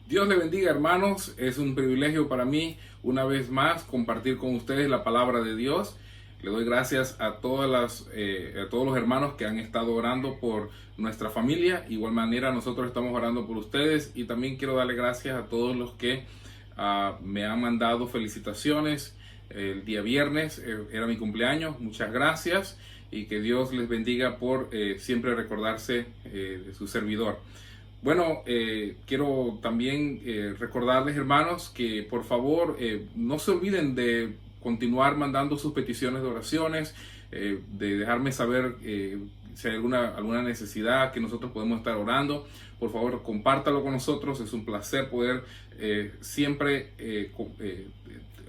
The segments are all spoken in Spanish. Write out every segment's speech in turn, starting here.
Dios le bendiga, hermanos. Es un privilegio para mí una vez más compartir con ustedes la palabra de Dios. Le doy gracias a a todos los hermanos que han estado orando por nuestra familia. Igual manera nosotros estamos orando por ustedes, y también quiero darle gracias a todos los que me han mandado felicitaciones. El día viernes era mi cumpleaños. Muchas gracias, y que Dios les bendiga por siempre recordarse de su servidor. Bueno, quiero también recordarles, hermanos, que por favor no se olviden de continuar mandando sus peticiones de oraciones, de dejarme saber si hay alguna necesidad que nosotros podemos estar orando. Por favor, compártalo con nosotros. Es un placer poder siempre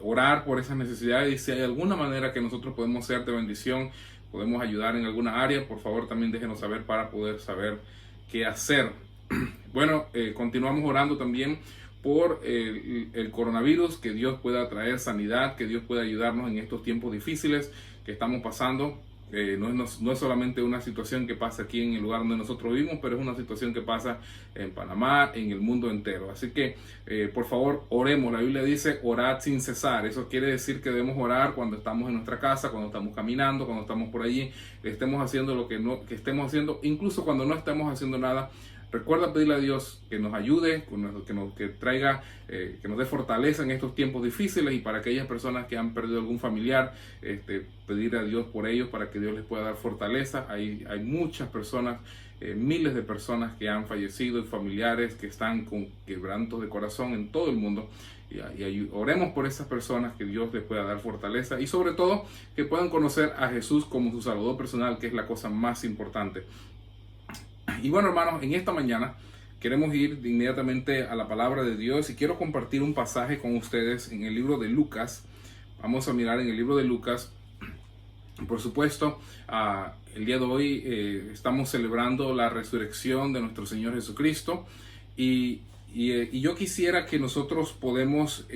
orar por esas necesidades, y si hay alguna manera que nosotros podemos ser de bendición, podemos ayudar en alguna área, por favor también déjenos saber para poder saber qué hacer. Bueno, continuamos orando también por el coronavirus, que Dios pueda traer sanidad, que Dios pueda ayudarnos en estos tiempos difíciles que estamos pasando. No es solamente una situación que pasa aquí en el lugar donde nosotros vivimos, pero es una situación que pasa en Panamá, en el mundo entero. Así que, por favor, oremos. La Biblia dice, orad sin cesar. Eso quiere decir que debemos orar cuando estamos en nuestra casa, cuando estamos caminando, cuando estamos por allí, estemos haciendo lo que estemos haciendo, incluso cuando no estemos haciendo nada. Recuerda pedirle a Dios que nos ayude, que traiga, que nos dé fortaleza en estos tiempos difíciles, y para aquellas personas que han perdido algún familiar, pedirle a Dios por ellos para que Dios les pueda dar fortaleza. Hay muchas personas, miles de personas que han fallecido, y familiares que están con quebrantos de corazón en todo el mundo. Y oremos por esas personas, que Dios les pueda dar fortaleza, y sobre todo que puedan conocer a Jesús como su Salvador personal, que es la cosa más importante. Y bueno, hermanos, en esta mañana queremos ir inmediatamente a la palabra de Dios, y quiero compartir un pasaje con ustedes en el libro de Lucas. Vamos a mirar en el libro de Lucas. Por supuesto, el día de hoy estamos celebrando la resurrección de nuestro Señor Jesucristo, y yo quisiera que nosotros podemos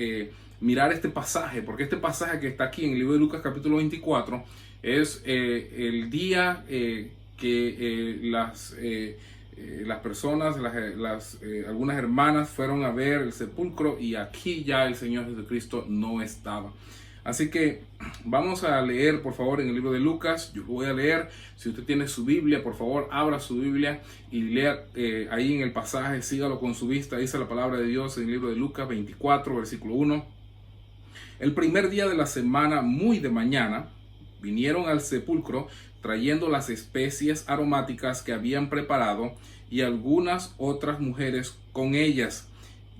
mirar este pasaje, porque este pasaje que está aquí en el libro de Lucas capítulo 24 es el día que las personas, algunas hermanas fueron a ver el sepulcro, y aquí ya el Señor Jesucristo no estaba. Así que vamos a leer, por favor, en el libro de Lucas. Yo voy a leer. Si usted tiene su Biblia, por favor, abra su Biblia y lea ahí en el pasaje, sígalo con su vista. Dice la palabra de Dios en el libro de Lucas 24, versículo 1. El primer día de la semana, muy de mañana, vinieron al sepulcro trayendo las especies aromáticas que habían preparado, y algunas otras mujeres con ellas,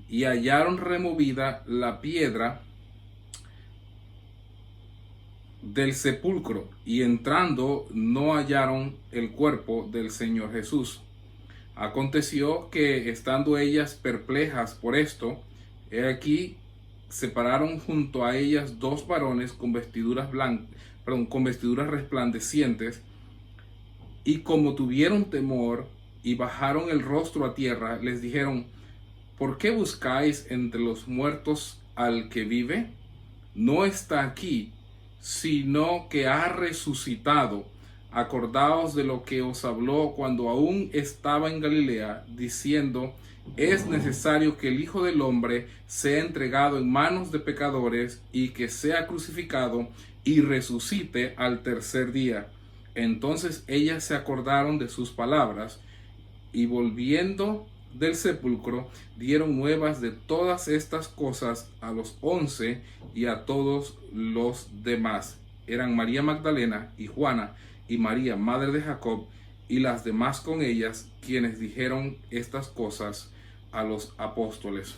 y hallaron removida la piedra del sepulcro, y entrando no hallaron el cuerpo del Señor Jesús. Aconteció que, estando ellas perplejas por esto, he aquí se pararon junto a ellas dos varones con vestiduras resplandecientes, y como tuvieron temor y bajaron el rostro a tierra, les dijeron: ¿por qué buscáis entre los muertos al que vive? No está aquí, sino que ha resucitado. Acordaos de lo que os habló cuando aún estaba en Galilea, diciendo: es necesario que el Hijo del Hombre sea entregado en manos de pecadores, y que sea crucificado y resucite al tercer día. Entonces ellas se acordaron de sus palabras, y volviendo del sepulcro dieron nuevas de todas estas cosas a los 11 y a todos los demás. Eran María Magdalena y Juana y María, madre de Jacob, y las demás con ellas, quienes dijeron estas cosas a los apóstoles.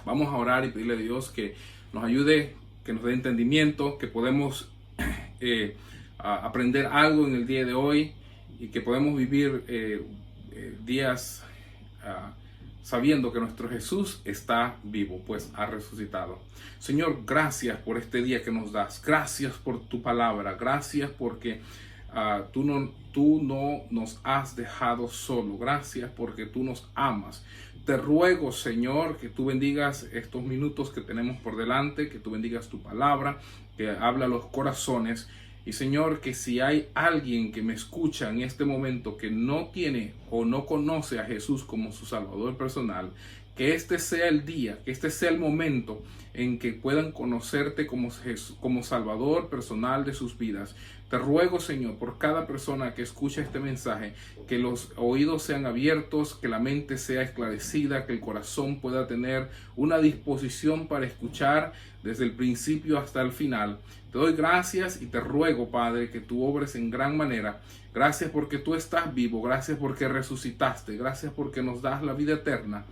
Vamos a orar y pedirle a Dios que nos ayude, que nos dé entendimiento, que podemos aprender algo en el día de hoy, y que podemos vivir días sabiendo que nuestro Jesús está vivo, pues ha resucitado. Señor, gracias por este día que nos das. Gracias por tu palabra. Gracias porque tú no nos has dejado solo. Gracias porque tú nos amas. Te ruego, Señor, que tú bendigas estos minutos que tenemos por delante, que tú bendigas tu palabra, que habla a los corazones. Y Señor, que si hay alguien que me escucha en este momento que no tiene o no conoce a Jesús como su Salvador personal, que este sea el día, que este sea el momento en que puedan conocerte como Salvador personal de sus vidas. Te ruego, Señor, por cada persona que escucha este mensaje, que los oídos sean abiertos, que la mente sea esclarecida, que el corazón pueda tener una disposición para escuchar desde el principio hasta el final. Te doy gracias y te ruego, Padre, que tú obres en gran manera. Gracias porque tú estás vivo, gracias porque resucitaste, gracias porque nos das la vida eterna.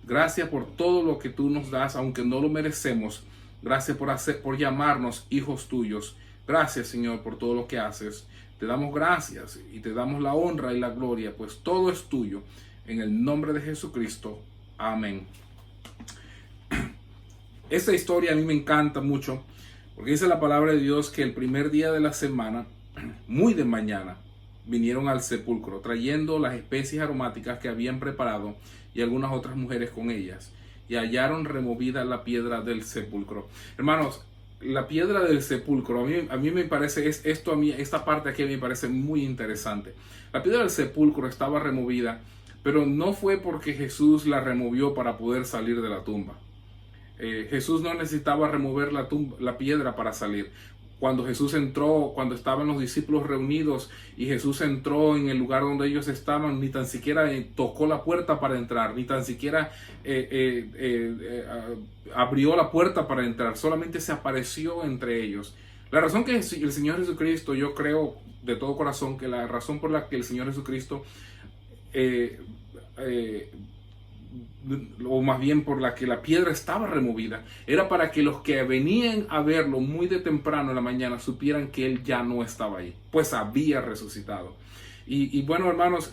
Gracias por todo lo que tú nos das, aunque no lo merecemos. Gracias por llamarnos hijos tuyos. Gracias, Señor, por todo lo que haces. Te damos gracias y te damos la honra y la gloria, pues todo es tuyo. En el nombre de Jesucristo. Amén. Esta historia a mí me encanta mucho, porque dice la palabra de Dios que el primer día de la semana, muy de mañana, vinieron al sepulcro, trayendo las especies aromáticas que habían preparado y algunas otras mujeres con ellas, y hallaron removida la piedra del sepulcro. Hermanos, la piedra del sepulcro, a mí me parece, esta parte aquí me parece muy interesante. La piedra del sepulcro estaba removida, pero no fue porque Jesús la removió para poder salir de la tumba. Jesús no necesitaba remover la piedra para salir. Cuando Jesús entró, cuando estaban los discípulos reunidos y Jesús entró en el lugar donde ellos estaban, ni tan siquiera tocó la puerta para entrar, ni tan siquiera abrió la puerta para entrar, solamente se apareció entre ellos. La razón que el Señor Jesucristo, yo creo de todo corazón que la razón por la que el Señor Jesucristo o más bien por la que la piedra estaba removida, era para que los que venían a verlo muy de temprano en la mañana supieran que él ya no estaba ahí, pues había resucitado. Y bueno, hermanos,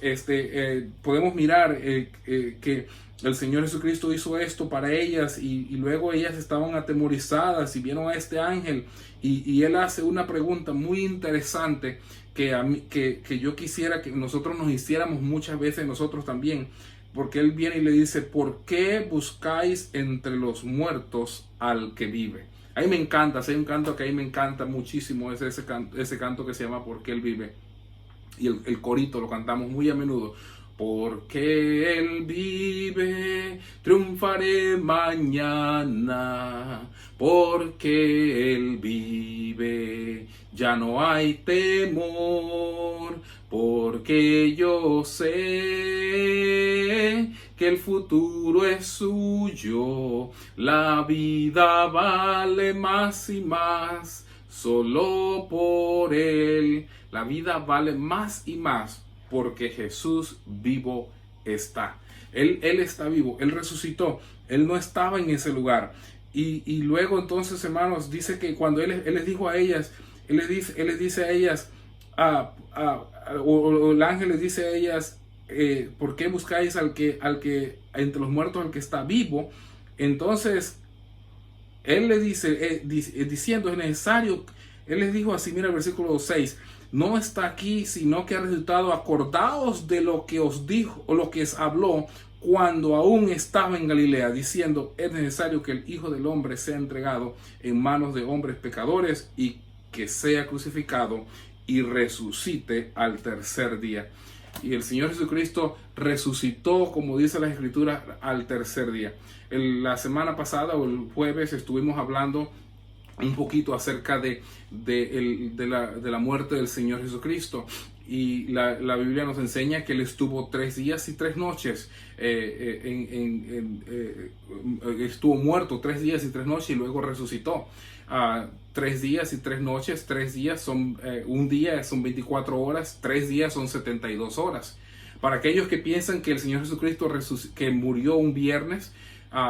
podemos mirar que el Señor Jesucristo hizo esto para ellas y luego ellas estaban atemorizadas y vieron a este ángel y él hace una pregunta muy interesante que yo quisiera que nosotros nos hiciéramos muchas veces nosotros también. Porque él viene y le dice, ¿por qué buscáis entre los muertos al que vive? A mí me encanta, hay un canto que a mí me encanta muchísimo, es ese canto que se llama ¿Por qué él vive? Y el corito lo cantamos muy a menudo. Porque él vive, triunfaré mañana. Porque él vive, ya no hay temor. Porque yo sé que el futuro es suyo. La vida vale más y más solo por él. La vida vale más y más porque Jesús vivo está. Él está vivo, Él resucitó, Él no estaba en ese lugar. Y luego entonces, hermanos, dice que cuando Él les dijo a ellas, Él les dice a ellas, o el ángel les dice a ellas, ¿por qué buscáis al que entre los muertos, al que está vivo? Entonces, Él les dice, diciendo, es necesario, Él les dijo así, mira el versículo 6, no está aquí, sino que ha resultado, acordaos de lo que os dijo, o lo que os habló, cuando aún estaba en Galilea, diciendo, es necesario que el Hijo del Hombre sea entregado en manos de hombres pecadores, y que sea crucificado, y resucite al tercer día. Y el Señor Jesucristo resucitó, como dice la Escritura, al tercer día. La semana pasada, o el jueves, estuvimos hablando un poquito acerca de la muerte del Señor Jesucristo, y la Biblia nos enseña que Él estuvo 3 días y 3 noches, estuvo muerto 3 días y 3 noches y luego resucitó. 3 días y 3 noches, 3 días son un día son 24 horas, 3 días son 72 horas. Para aquellos que piensan que el Señor Jesucristo que murió un viernes,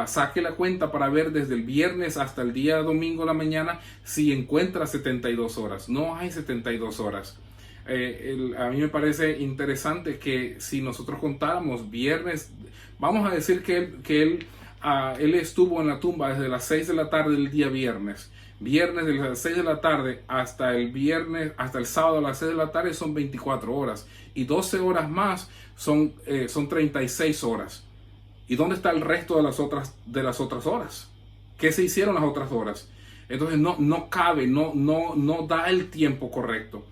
saque la cuenta para ver desde el viernes hasta el día domingo a la mañana si encuentra 72 horas. No hay 72 horas. A mí me parece interesante que si nosotros contáramos viernes, vamos a decir que él estuvo en la tumba desde las 6 de la tarde del día viernes. Viernes de las 6 de la tarde hasta el sábado a las 6 de la tarde son 24 horas. Y 12 horas más son 36 horas. ¿Y dónde está el resto de las otras horas? ¿Qué se hicieron las otras horas? Entonces no cabe, no da el tiempo correcto.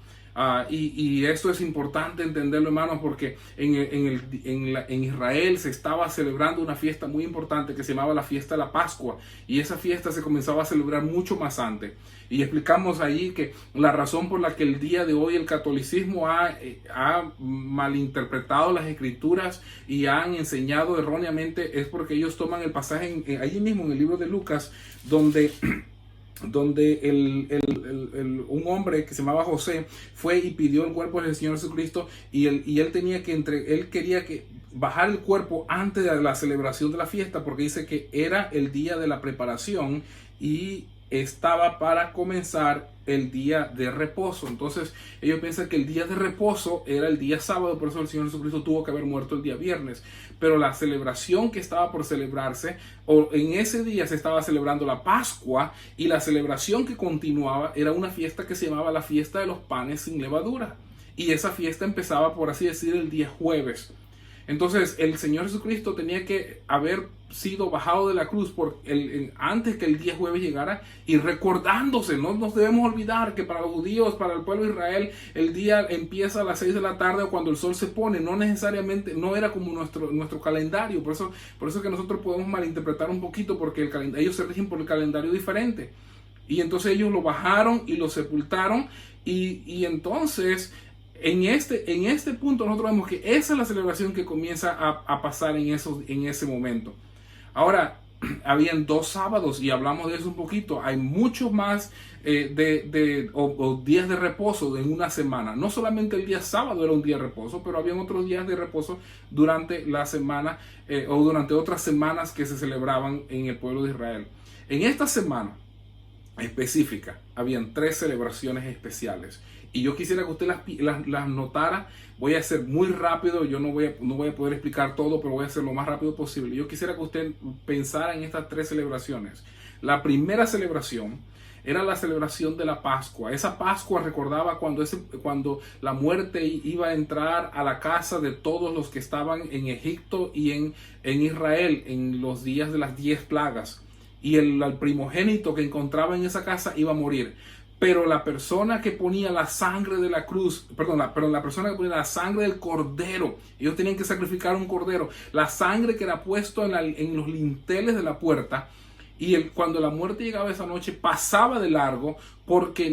Y esto es importante entenderlo, hermanos, porque en Israel se estaba celebrando una fiesta muy importante que se llamaba la fiesta de la Pascua, y esa fiesta se comenzaba a celebrar mucho más antes. Y explicamos ahí que la razón por la que el día de hoy el catolicismo ha malinterpretado las escrituras y han enseñado erróneamente es porque ellos toman el pasaje allí mismo en el libro de Lucas, donde un hombre que se llamaba José fue y pidió el cuerpo del Señor Jesucristo, y él quería que bajar el cuerpo antes de la celebración de la fiesta, porque dice que era el día de la preparación y estaba para comenzar el día de reposo. Entonces ellos piensan que el día de reposo era el día sábado, por eso el Señor Jesucristo tuvo que haber muerto el día viernes. Pero la celebración que estaba por celebrarse, o en ese día se estaba celebrando la Pascua, y la celebración que continuaba era una fiesta que se llamaba la fiesta de los panes sin levadura, y esa fiesta empezaba, por así decir, el día jueves. Entonces el Señor Jesucristo tenía que haber sido bajado de la cruz antes que el día jueves llegara, y recordándose, no nos debemos olvidar que para los judíos, para el pueblo de Israel, el día empieza a las 6 de la tarde o cuando el sol se pone. No necesariamente, no era como nuestro calendario. Por eso que nosotros podemos malinterpretar un poquito, porque ellos se rigen por el calendario diferente. Y entonces ellos lo bajaron y lo sepultaron, y entonces en este punto nosotros vemos que esa es la celebración que comienza a pasar en ese momento. Ahora, habían 2 sábados y hablamos de eso un poquito. Hay muchos más días de reposo en una semana. No solamente el día sábado era un día de reposo, pero habían otros días de reposo durante la semana o durante otras semanas que se celebraban en el pueblo de Israel. En esta semana específica habían 3 celebraciones especiales, y yo quisiera que usted las notara. Voy a ser muy rápido, yo no voy a poder explicar todo, pero voy a hacer lo más rápido posible. Yo quisiera que usted pensara en estas 3 celebraciones. La primera celebración era la celebración de la Pascua. Esa Pascua recordaba cuando la muerte iba a entrar a la casa de todos los que estaban en Egipto y en Israel en los días de las 10 plagas. Y el primogénito que encontraba en esa casa iba a morir. Pero la persona que ponía la sangre de la cruz, la persona que ponía la sangre del cordero, ellos tenían que sacrificar un cordero, la sangre que era puesto en los linteles de la puerta, y cuando la muerte llegaba esa noche pasaba de largo, porque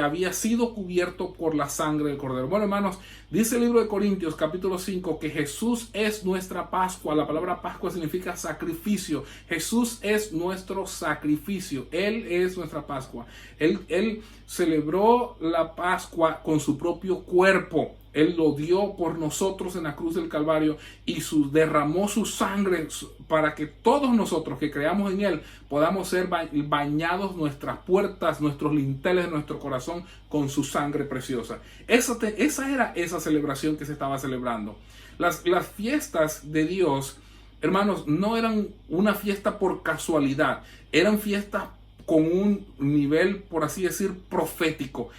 había sido cubierto por la sangre del cordero. Bueno, hermanos, dice el libro de Corintios capítulo 5 que Jesús es nuestra Pascua. La palabra Pascua significa sacrificio. Jesús es nuestro sacrificio. Él es nuestra Pascua. Él celebró la Pascua con su propio cuerpo. Él lo dio por nosotros en la cruz del Calvario, y derramó su sangre para que todos nosotros que creamos en Él podamos ser bañados, nuestras puertas, nuestros linteles de nuestro corazón, con su sangre preciosa. Esa era esa celebración que se estaba celebrando. Las fiestas de Dios, hermanos, no eran una fiesta por casualidad, eran fiestas con un nivel, por así decir, profético.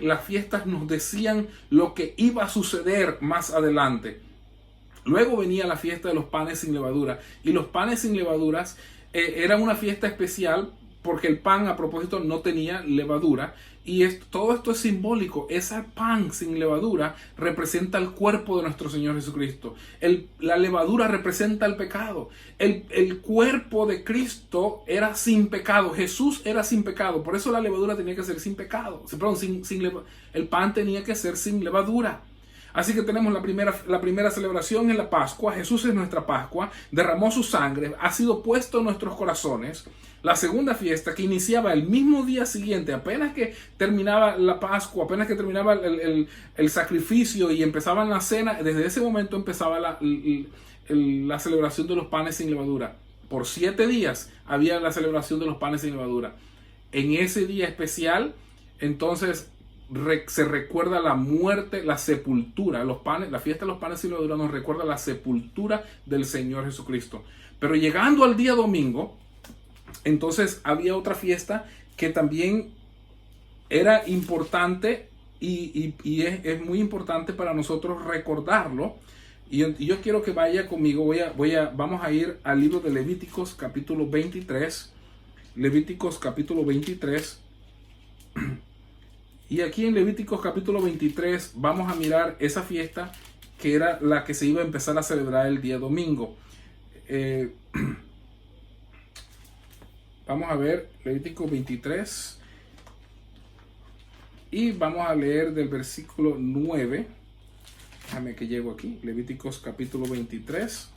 Las fiestas nos decían lo que iba a suceder más adelante. Luego venía la fiesta de los panes sin levadura, y los panes sin levaduras eran una fiesta especial porque el pan, a propósito, no tenía levadura. Y todo esto es simbólico. Ese pan sin levadura representa el cuerpo de nuestro Señor Jesucristo. La levadura representa el pecado. El cuerpo de Cristo era sin pecado. Jesús era sin pecado. Por eso la levadura tenía que ser sin pecado. Perdón, el pan tenía que ser sin levadura. Así que tenemos la primera celebración en la Pascua. Jesús es nuestra Pascua, derramó su sangre, ha sido puesto en nuestros corazones. La segunda fiesta, que iniciaba el mismo día siguiente, apenas que terminaba la Pascua, apenas que terminaba el sacrificio y empezaba la cena, desde ese momento empezaba la celebración de los panes sin levadura. Por 7 días había la celebración de los panes sin levadura. En ese día especial, entonces, se recuerda la muerte, la sepultura. La fiesta de los panes sin levadura nos recuerda la sepultura del Señor Jesucristo. Pero llegando al día domingo, entonces había otra fiesta que también era importante, y es muy importante para nosotros recordarlo. Y yo quiero que vaya conmigo. Vamos a ir al libro de Levíticos capítulo 23. Levíticos capítulo 23. Y aquí en Levíticos capítulo 23 vamos a mirar esa fiesta que era la que se iba a empezar a celebrar el día domingo. Vamos a ver Levítico 23 y vamos a leer del versículo 9. Déjame que llego aquí, Levíticos capítulo 23.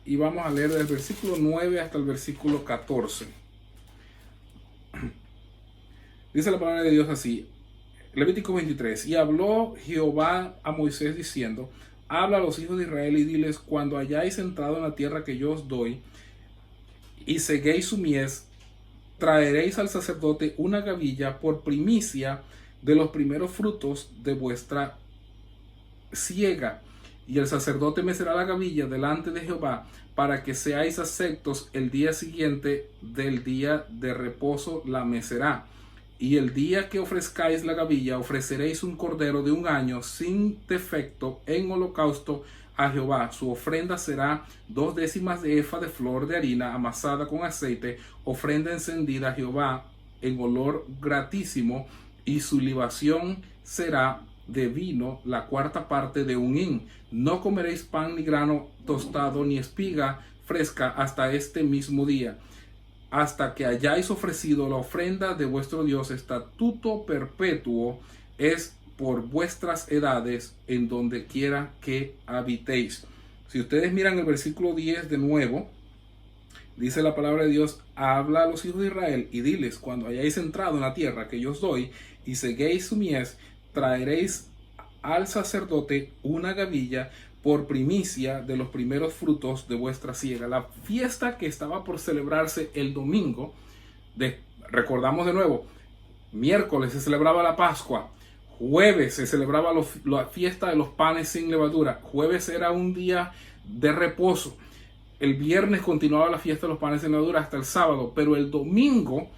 Y vamos a leer del versículo 9 hasta el versículo 14. Dice la palabra de Dios así, Levítico 23. Y habló Jehová a Moisés diciendo, habla a los hijos de Israel y diles, cuando hayáis entrado en la tierra que yo os doy, y seguéis su mies, traeréis al sacerdote una gavilla por primicia de los primeros frutos de vuestra siega. Y el sacerdote mecerá la gavilla delante de Jehová, para que seáis aceptos el día siguiente del día de reposo la mecerá. Y el día que ofrezcáis la gavilla, ofreceréis un cordero de un año sin defecto en holocausto a Jehová. Su ofrenda será 2/10 de efa de flor de harina amasada con aceite, ofrenda encendida a Jehová en olor gratísimo, y su libación será de vino 1/4 parte de un hin. No comeréis pan ni grano tostado ni espiga fresca hasta este mismo día, hasta que hayáis ofrecido la ofrenda de vuestro Dios. Estatuto perpetuo es por vuestras edades en donde quiera que habitéis. Si ustedes miran el versículo 10 de nuevo, dice la palabra de Dios, habla a los hijos de Israel y diles, cuando hayáis entrado en la tierra que yo os doy y seguéis su mies, traeréis al sacerdote una gavilla por primicia de los primeros frutos de vuestra siega. La fiesta que estaba por celebrarse el domingo, recordamos de nuevo, miércoles se celebraba la Pascua, jueves se celebraba la fiesta de los panes sin levadura, jueves era un día de reposo, el viernes continuaba la fiesta de los panes sin levadura hasta el sábado, pero el domingo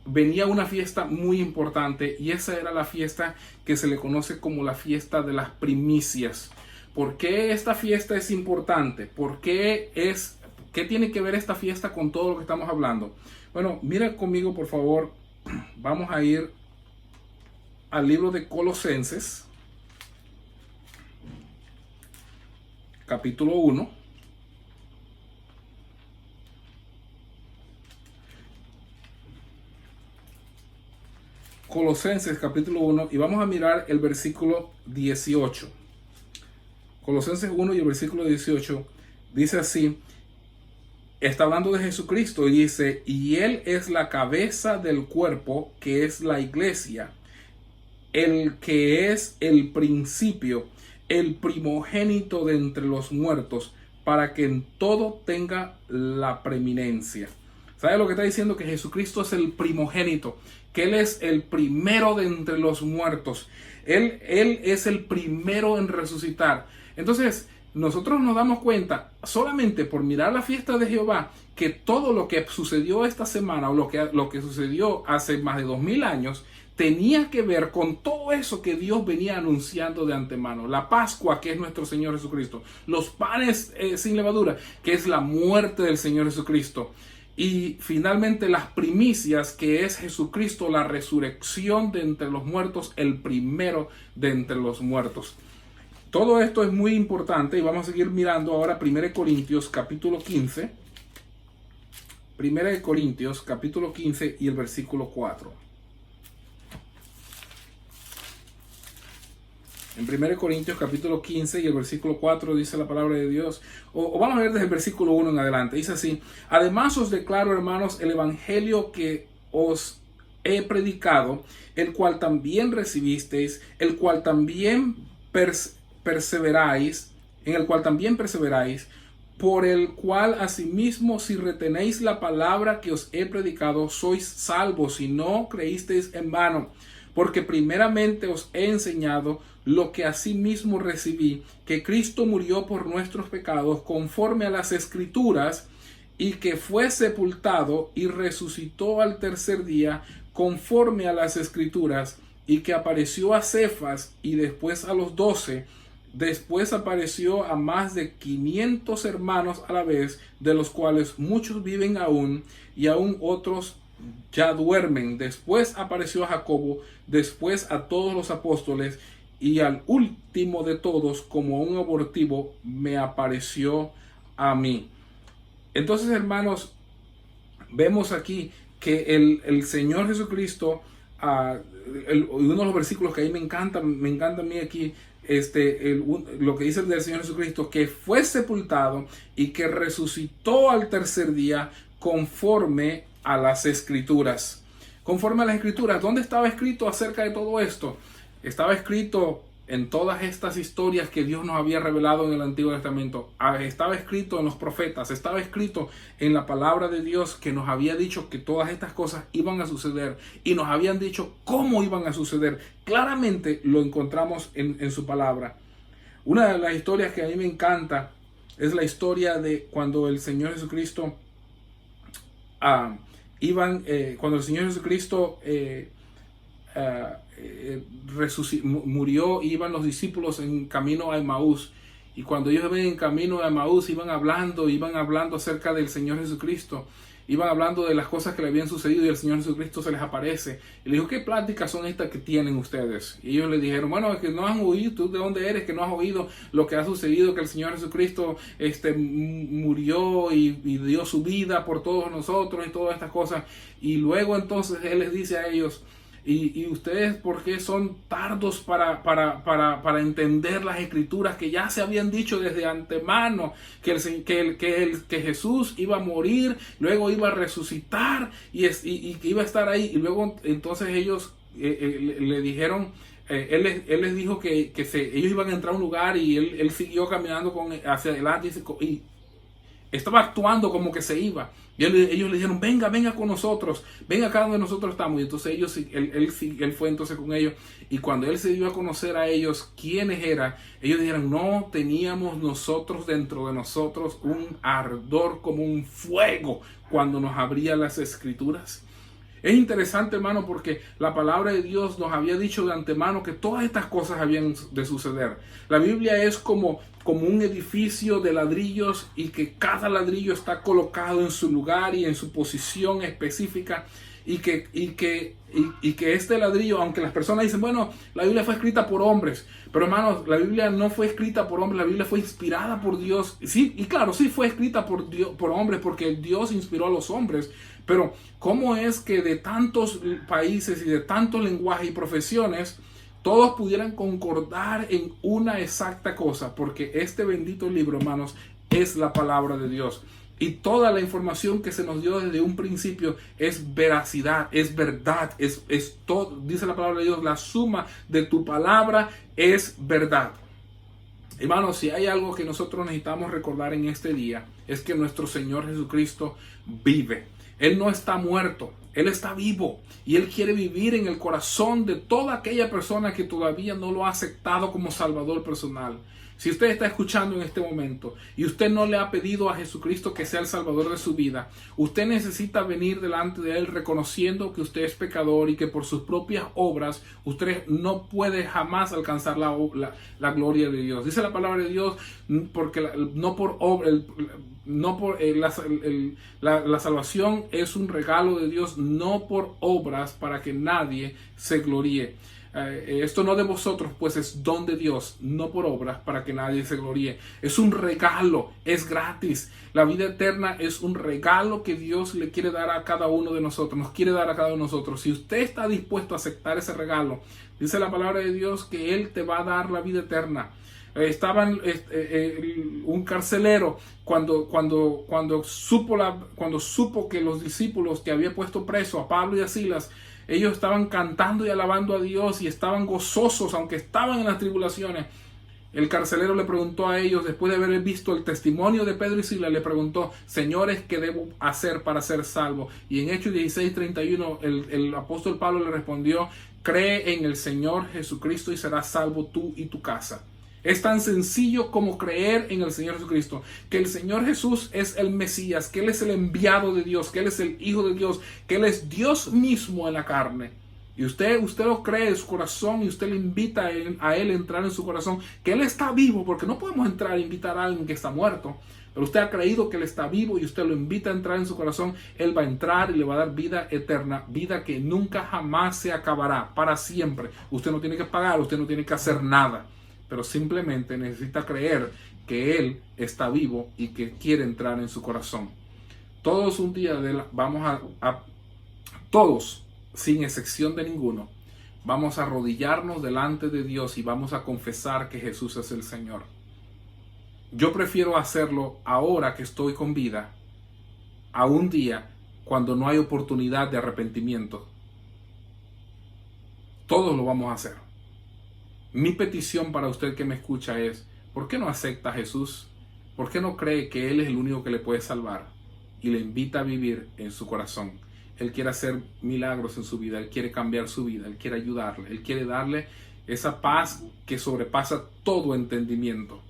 venía una fiesta muy importante, y esa era la fiesta que se le conoce como la fiesta de las primicias. ¿Por qué esta fiesta es importante? ¿Qué tiene que ver esta fiesta con todo lo que estamos hablando? Bueno, mira conmigo por favor, vamos a ir al libro de Colosenses, capítulo 1. Colosenses capítulo 1, y vamos a mirar el versículo 18. Colosenses 1 y el versículo 18 dice así, está hablando de Jesucristo y dice, y Él es la cabeza del cuerpo, que es la iglesia, el que es el principio, el primogénito de entre los muertos, para que en todo tenga la preeminencia. ¿Sabe lo que está diciendo? Que Jesucristo es el primogénito, que Él es el primero de entre los muertos. Él es el primero en resucitar. Entonces, nosotros nos damos cuenta, solamente por mirar la fiesta de Jehová, que todo lo que sucedió esta semana, o lo que sucedió hace más de 2000 años, tenía que ver con todo eso que Dios venía anunciando de antemano. La Pascua, que es nuestro Señor Jesucristo. Los panes sin levadura, que es la muerte del Señor Jesucristo. Y finalmente las primicias, que es Jesucristo, la resurrección de entre los muertos, el primero de entre los muertos. Todo esto es muy importante y vamos a seguir mirando ahora 1 Corintios capítulo 15. 1 Corintios capítulo 15 y el versículo 4. En 1 Corintios capítulo 15 y el versículo 4 dice la palabra de Dios, o vamos a ver desde el versículo 1 en adelante, dice así, además os declaro, hermanos, el evangelio que os he predicado, el cual también recibisteis, el cual también perseveráis, en el cual también perseveráis, por el cual asimismo si retenéis la palabra que os he predicado, sois salvos, si no creísteis en vano. Porque primeramente os he enseñado lo que asimismo recibí, que Cristo murió por nuestros pecados conforme a las Escrituras, y que fue sepultado y resucitó al tercer día conforme a las Escrituras, y que apareció a Cefas y después a los 12, después apareció a más de 500 hermanos a la vez, de los cuales muchos viven aún, y aún otros ya duermen. Después apareció a Jacobo, después a todos los apóstoles, y al último de todos, como un abortivo, me apareció a mí. Entonces, hermanos, vemos aquí que el Señor Jesucristo, uno de los versículos que ahí me encanta a mí aquí, lo que dice del Señor Jesucristo, que fue sepultado y que resucitó al tercer día conforme a las Escrituras. Conforme a las Escrituras, ¿dónde estaba escrito acerca de todo esto? Estaba escrito en todas estas historias que Dios nos había revelado en el Antiguo Testamento. Estaba escrito en los profetas, estaba escrito en la palabra de Dios, que nos había dicho que todas estas cosas iban a suceder y nos habían dicho cómo iban a suceder. Claramente lo encontramos en su palabra. Una de las historias que a mí me encanta es la historia de cuando el Señor Jesucristo cuando el Señor Jesucristo murió, iban los discípulos en camino a Emaús, y cuando ellos ven en camino a Emaús iban hablando acerca del Señor Jesucristo, iban hablando de las cosas que le habían sucedido, y el Señor Jesucristo se les aparece y le dijo: ¿qué pláticas son estas que tienen ustedes? Y ellos le dijeron: bueno, es que no has oído, ¿tú de dónde eres? Que no has oído lo que ha sucedido, que el Señor Jesucristo murió y dio su vida por todos nosotros y todas estas cosas. Y luego entonces Él les dice a ellos: ¿Y ustedes por qué son tardos para entender las Escrituras que ya se habían dicho desde antemano? Que Jesús iba a morir, luego iba a resucitar y que iba a estar ahí. Y luego entonces ellos le dijeron, él les dijo que ellos iban a entrar a un lugar, y él siguió caminando hacia adelante y estaba actuando como que se iba. Y ellos le dijeron: venga con nosotros, venga acá donde nosotros estamos. Y entonces él fue entonces con ellos. Y cuando él se dio a conocer a ellos quiénes eran, ellos dijeron: no teníamos nosotros dentro de nosotros un ardor como un fuego cuando nos abría las Escrituras. Es interesante, hermano, porque la palabra de Dios nos había dicho de antemano que todas estas cosas habían de suceder. La Biblia es como un edificio de ladrillos, y que cada ladrillo está colocado en su lugar y en su posición específica, y que este ladrillo, aunque las personas dicen: bueno, la Biblia fue escrita por hombres, pero hermanos, la Biblia no fue escrita por hombres, la Biblia fue inspirada por Dios. Sí, y claro, sí fue escrita por hombres, porque Dios inspiró a los hombres. Pero ¿cómo es que de tantos países y de tantos lenguajes y profesiones todos pudieran concordar en una exacta cosa? Porque este bendito libro, hermanos, es la palabra de Dios. Y toda la información que se nos dio desde un principio es veracidad, es verdad, es todo. Dice la palabra de Dios: la suma de tu palabra es verdad. Hermanos, si hay algo que nosotros necesitamos recordar en este día, es que nuestro Señor Jesucristo vive. Él no está muerto, Él está vivo, y Él quiere vivir en el corazón de toda aquella persona que todavía no lo ha aceptado como Salvador personal. Si usted está escuchando en este momento y usted no le ha pedido a Jesucristo que sea el Salvador de su vida, usted necesita venir delante de Él reconociendo que usted es pecador y que por sus propias obras usted no puede jamás alcanzar la gloria de Dios. Dice la palabra de Dios, porque la salvación es un regalo de Dios, no por obras, para que nadie se gloríe. Esto no de vosotros, pues es don de Dios, no por obras, para que nadie se gloríe. Es un regalo, es gratis. La vida eterna es un regalo que Dios le quiere dar a cada uno de nosotros, nos quiere dar a cada uno de nosotros. Si usted está dispuesto a aceptar ese regalo, dice la palabra de Dios que Él te va a dar la vida eterna. Un carcelero, cuando supo que los discípulos que había puesto preso a Pablo y a Silas, ellos estaban cantando y alabando a Dios y estaban gozosos aunque estaban en las tribulaciones, el carcelero le preguntó a ellos, después de haber visto el testimonio de Pedro y Silas, le preguntó: señores, ¿qué debo hacer para ser salvo? Y en Hechos 16:31 el apóstol Pablo le respondió: cree en el Señor Jesucristo y serás salvo tú y tu casa. Es tan sencillo como creer en el Señor Jesucristo, que el Señor Jesús es el Mesías, que Él es el enviado de Dios, que Él es el Hijo de Dios, que Él es Dios mismo en la carne. Y usted lo cree en su corazón, y usted le invita a él a entrar en su corazón, que Él está vivo, porque no podemos entrar e invitar a alguien que está muerto. pero usted ha creído que Él está vivo y usted lo invita a entrar en su corazón, Él va a entrar y le va a dar vida eterna, vida que nunca jamás se acabará, para siempre. Usted no tiene que pagar, usted no tiene que hacer nada, pero simplemente necesita creer que Él está vivo y que quiere entrar en su corazón. Todos un día todos, sin excepción de ninguno, vamos a arrodillarnos delante de Dios y vamos a confesar que Jesús es el Señor. Yo prefiero hacerlo ahora que estoy con vida, a un día cuando no hay oportunidad de arrepentimiento. Todos lo vamos a hacer. Mi petición para usted que me escucha es, ¿por qué no acepta a Jesús? ¿Por qué no cree que Él es el único que le puede salvar? Y le invita a vivir en su corazón. Él quiere hacer milagros en su vida, Él quiere cambiar su vida, Él quiere ayudarle, Él quiere darle esa paz que sobrepasa todo entendimiento.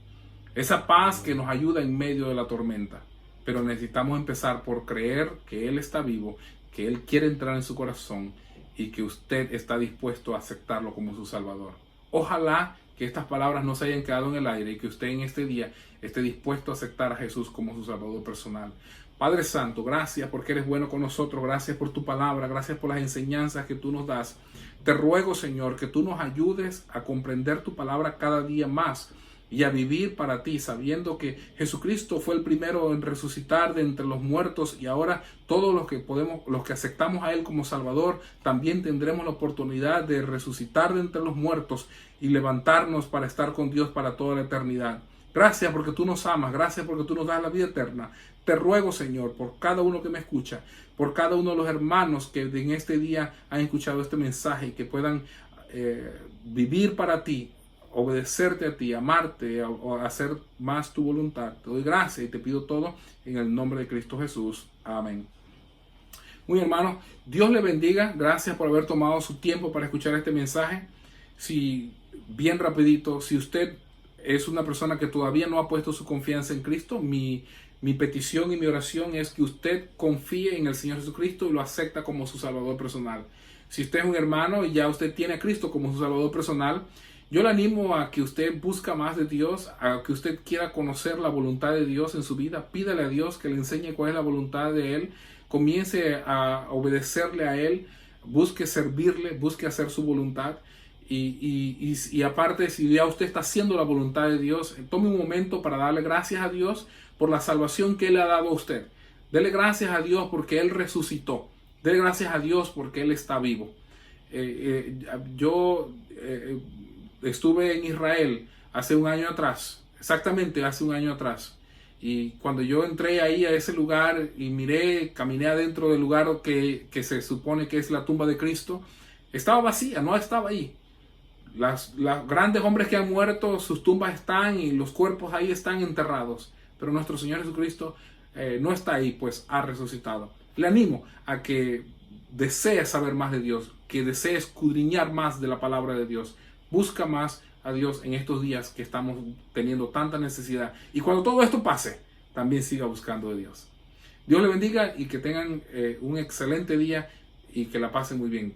Esa paz que nos ayuda en medio de la tormenta. Pero necesitamos empezar por creer que Él está vivo, que Él quiere entrar en su corazón y que usted está dispuesto a aceptarlo como su Salvador. Ojalá que estas palabras no se hayan quedado en el aire y que usted en este día esté dispuesto a aceptar a Jesús como su Salvador personal. Padre Santo, gracias porque eres bueno con nosotros, gracias por tu palabra, gracias por las enseñanzas que tú nos das. Te ruego, Señor, que tú nos ayudes a comprender tu palabra cada día más y a vivir para ti, sabiendo que Jesucristo fue el primero en resucitar de entre los muertos y ahora todos los que aceptamos a Él como Salvador, también tendremos la oportunidad de resucitar de entre los muertos y levantarnos para estar con Dios para toda la eternidad. Gracias porque tú nos amas, gracias porque tú nos das la vida eterna. Te ruego, Señor, por cada uno que me escucha, por cada uno de los hermanos que en este día han escuchado este mensaje y que puedan vivir para ti, obedecerte a ti, amarte, o hacer más tu voluntad. Te doy gracias y te pido todo en el nombre de Cristo Jesús. Amén. Muy hermano, Dios le bendiga. Gracias por haber tomado su tiempo para escuchar este mensaje. Bien rapidito, si usted es una persona que todavía no ha puesto su confianza en Cristo, mi petición y mi oración es que usted confíe en el Señor Jesucristo y lo acepta como su Salvador personal. Si usted es un hermano y ya usted tiene a Cristo como su Salvador personal, yo le animo a que usted busque más de Dios, a que usted quiera conocer la voluntad de Dios en su vida. Pídale a Dios que le enseñe cuál es la voluntad de Él. Comience a obedecerle a Él, busque servirle, busque hacer su voluntad. Y aparte, si ya usted está haciendo la voluntad de Dios, tome un momento para darle gracias a Dios por la salvación que Él le ha dado a usted. Dele gracias a Dios porque Él resucitó. Dele gracias a Dios porque Él está vivo. Yo estuve en Israel hace un año atrás, exactamente hace un año atrás. Y cuando yo entré ahí a ese lugar y caminé adentro del lugar que se supone que es la tumba de Cristo, estaba vacía, no estaba ahí. Los grandes hombres que han muerto, sus tumbas están y los cuerpos ahí están enterrados. Pero nuestro Señor Jesucristo no está ahí, pues ha resucitado. Le animo a que desee saber más de Dios, que desee escudriñar más de la palabra de Dios. Busca más a Dios en estos días que estamos teniendo tanta necesidad. Y cuando todo esto pase, también siga buscando de Dios. Dios le bendiga y que tengan un excelente día y que la pasen muy bien.